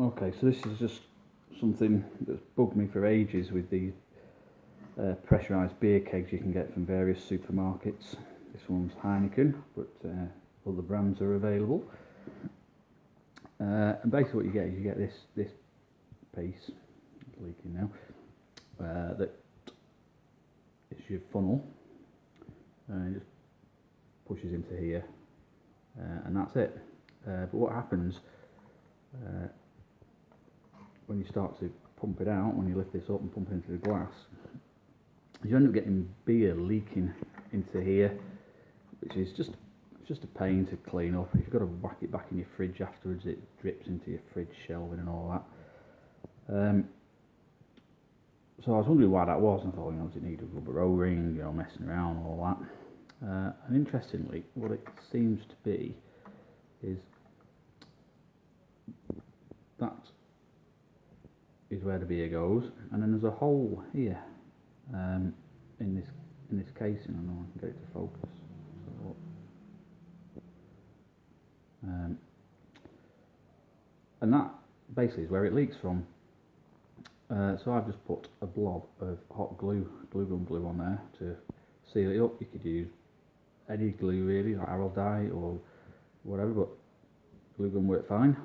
Okay, so this is just something that's bugged me for ages with these pressurised beer kegs you can get from various supermarkets. This one's Heineken, but other brands are available. And basically what you get is you get this piece, it's leaking now, that is your funnel, and it just pushes into here, and that's it. But what happens when you start to pump it out, when you lift this up and pump it into the glass, you end up getting beer leaking into here, which is just a pain to clean up. If you've got to whack it back in your fridge afterwards, it drips into your fridge shelving and all that. So I was wondering why that was, and I thought, does it need a rubber O-ring, messing around and all that. And interestingly, what it seems to be is that is where the beer goes, and then there's a hole here in this casing. I know I can get it to focus. And that basically is where it leaks from. So I've just put a blob of hot glue gun glue on there to seal it up. You could use any glue really, like arrow dye or whatever, but glue gun worked fine.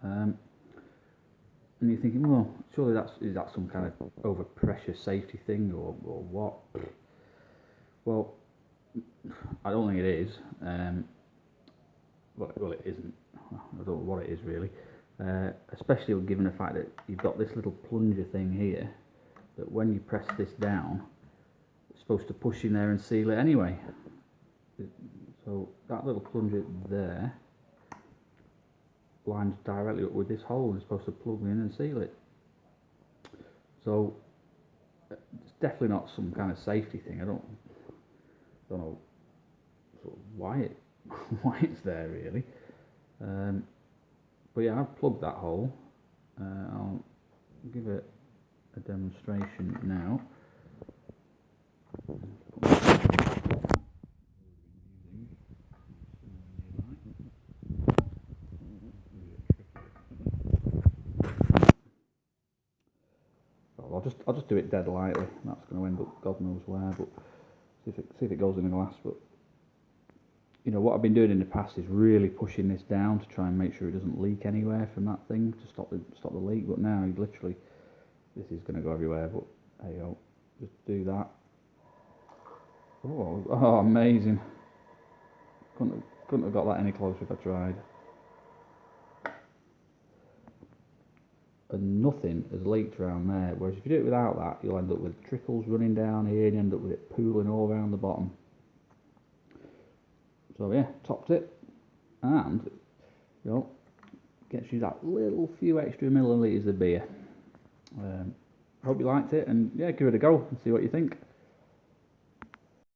And you're thinking, well, surely is that some kind of overpressure safety thing or what? Well, I don't think it is. Well, it isn't. I don't know what it is really. Especially given the fact that you've got this little plunger thing here, that when you press this down, it's supposed to push in there and seal it anyway. So that little plunger there lines directly up with this hole and it's supposed to plug in and seal it. So it's definitely not some kind of safety thing. I don't know sort of why it's there really. But yeah, I've plugged that hole. I'll give it a demonstration now. I'll just do it dead lightly. That's going to end up God knows where, but see if it goes in the glass. But what I've been doing in the past is really pushing this down to try and make sure it doesn't leak anywhere from that thing to stop the leak. But now literally this is going to go everywhere. But hey, just do that. Oh, amazing! Couldn't have got that any closer if I tried. And nothing has leaked around there. Whereas if you do it without that, you'll end up with trickles running down here, and you end up with it pooling all around the bottom. So yeah, topped it, and gets you that little few extra millilitres of beer. Hope you liked it, and yeah, give it a go and see what you think.